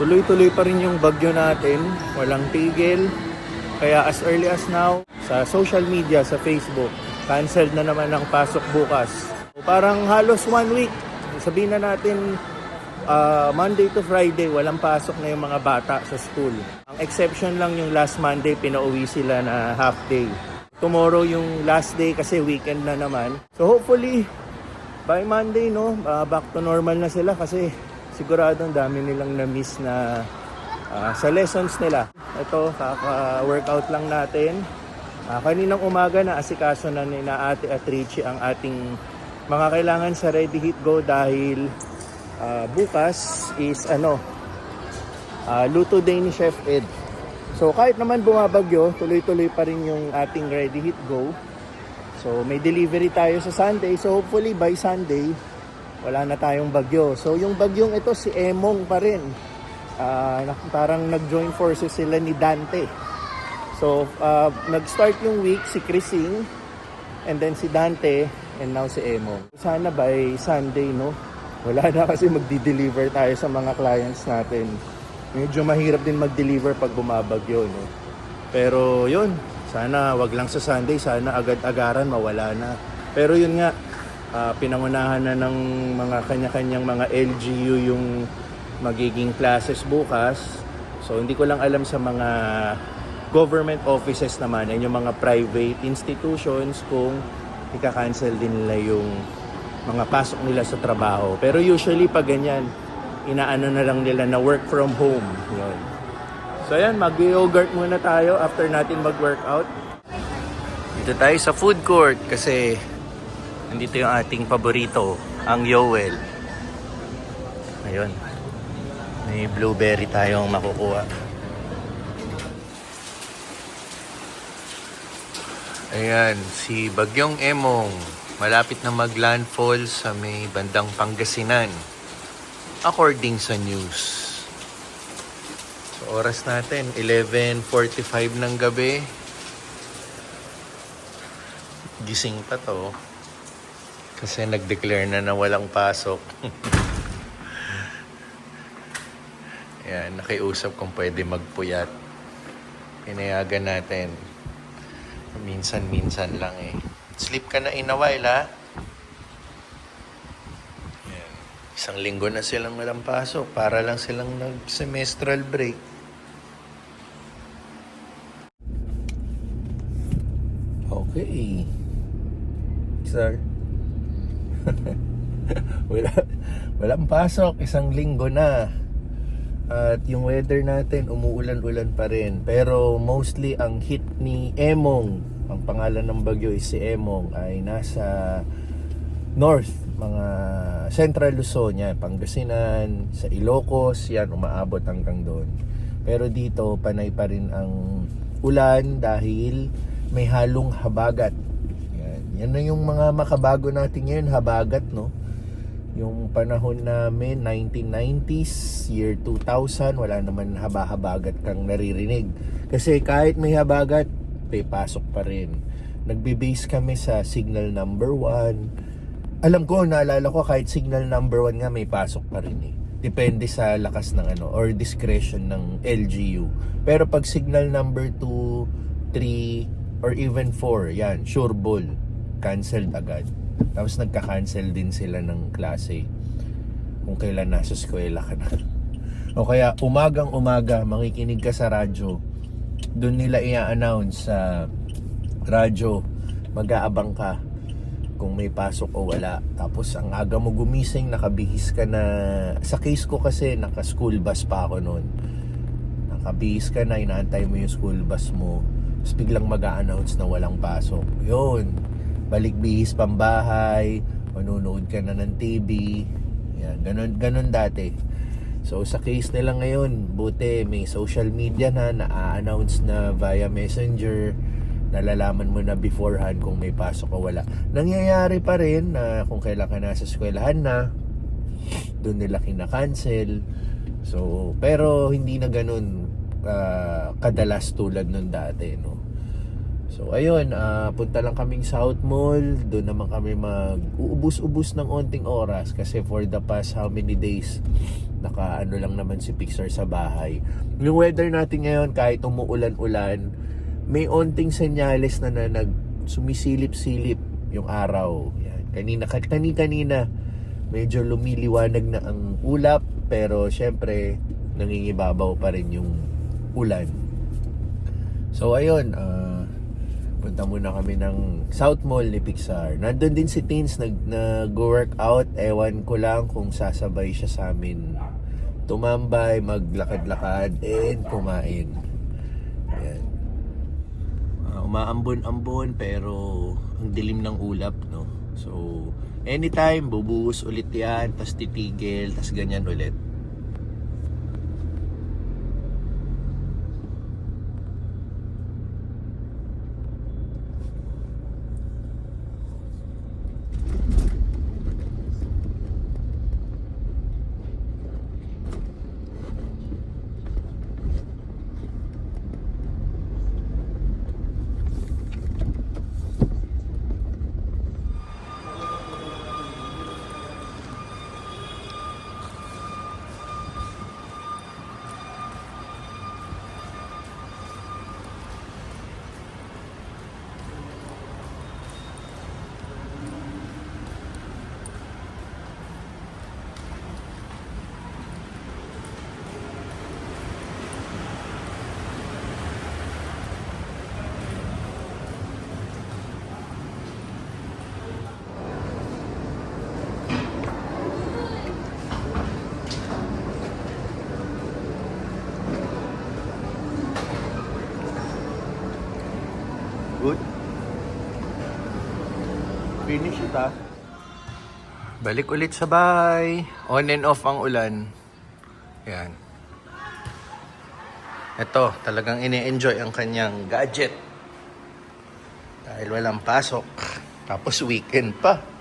Tuloy-tuloy pa rin yung bagyo natin, walang tigil. Kaya as early as now, sa social media, sa Facebook, canceled na naman ang pasok bukas. Parang halos 1 week, sabihin na natin Monday to Friday, walang pasok na yung mga bata sa school. Ang exception lang yung last Monday, pinauwi sila na half day. Tomorrow yung last day kasi weekend na naman. So hopefully, by Monday, back to normal na sila kasi sigurado ang dami nilang na-miss na sa lessons nila. Ito, kaka-workout lang natin. Kaninang umaga na asikaso na ni na Ate Atrici ang ating mga kailangan sa Ready Heat Go dahil bukas is luto day ni Chef Ed. So kahit naman bumabagyo, tuloy-tuloy pa rin yung ating Ready Heat Go. So may delivery tayo sa Sunday. So hopefully by Sunday, wala na tayong bagyo. So yung bagyong ito si Emong pa rin. Parang nag-join forces sila ni Dante. So nag-start yung week si Chrising and then si Dante and now si Emong. Sana by Sunday, wala na kasi magdi-deliver tayo sa mga clients natin. Medyo mahirap din mag-deliver pag bumabagyo, Pero yun, sana wag lang sa Sunday, sana agad-agaran mawala na. Pero yun nga, pinangunahan na ng mga kanya-kanyang mga LGU yung magiging classes bukas. So hindi ko lang alam sa mga government offices naman, yung mga private institutions kung ika-cancel din nila yung mga pasok nila sa trabaho. Pero usually pag ganyan, inaano na lang nila na work from home. Yun. So ayan, mag-yogurt muna tayo after natin mag-workout. Dito tayo sa food court kasi nandito yung ating paborito, ang Yoel. Ayun. May blueberry tayong makukuha. Ayan, si Bagyong Emong. Malapit na mag-landfall sa may bandang Pangasinan. According sa news. So oras natin, 11:45 ng gabi. Gising pa to. Kasi nag-declare na walang pasok. Ayan, nakiusap kung pwede magpuyat. Pinayagan natin. Minsan-minsan lang eh. Sleep ka na in a while, ha? Ayan. 1 linggo na silang walang pasok. Para lang silang nag-semestral break. Okay. Sir. Walang pasok. 1 linggo na. At yung weather natin, umuulan-ulan pa rin. Pero mostly ang hit ni Emong, ang pangalan ng bagyo is si Emong, ay nasa north, mga Central Luzon, yan, Pangasinan, sa Ilocos, yan, umaabot hanggang doon. Pero dito, panay pa rin ang ulan dahil may halong habagat. Yan na yung mga makabago natin ngayon, habagat, Yung panahon namin, 1990s, year 2000, wala naman haba-habagat kang naririnig. Kasi kahit may habagat, may pasok pa rin. Nagbe-base kami sa signal number 1. Alam ko, naalala ko, kahit signal number 1 nga, may pasok pa rin eh. Depende sa lakas ng or discretion ng LGU. Pero pag signal number 2, 3, or even 4, yan, sure ball, canceled agad. Tapos nagka-cancel din sila ng klase kung kailan nasa eskwela ka na. O kaya umagang-umaga makikinig ka sa radyo, doon nila i-announce sa radyo, mag-aabang ka kung may pasok o wala. Tapos ang aga mo gumising, nakabihis ka na. Sa case ko kasi naka-school bus pa ako noon. Nakabihis ka na, inaantay mo yung school bus mo, tapos biglang mag-a-announce na walang pasok. Yun, balik bihis pambahay, manunood ka na ng TV. Yan, ganun dati. So sa case nila ngayon, buti may social media na-announce na via messenger, nalalaman mo na beforehand kung may pasok o wala. Nangyayari pa rin na kung kailan ka nasa eskwelahan na, doon nila kina-cancel. So, pero hindi na ganun kadalas tulad nun dati, So ayun, punta lang kaming South Mall. Doon naman kami mag-uubos-ubos ng onting oras kasi for the past how many days naka ano lang naman si Pixar sa bahay. Yung weather natin ngayon, kahit umuulan-ulan, may onting senyales na sumisilip-silip yung araw. Yan. Kanina medyo lumiliwanag na ang ulap, pero syempre nangingibabaw pa rin yung ulan. So ayun, punta muna kami ng South Mall ni Pixar. Nandun din si Teens nag-workout. Ewan ko lang kung sasabay siya sa amin tumambay, maglakad-lakad, and kumain. Ayan. Umaambon-ambon pero ang dilim ng ulap, no? So, anytime, bubuhos ulit yan, tas titigil, tas ganyan ulit. Good. Finish it, ah. Balik ulit sa bahay. On and off ang ulan. Yan. Ito, talagang ini-enjoy ang kanyang gadget. Dahil walang pasok. Tapos weekend pa.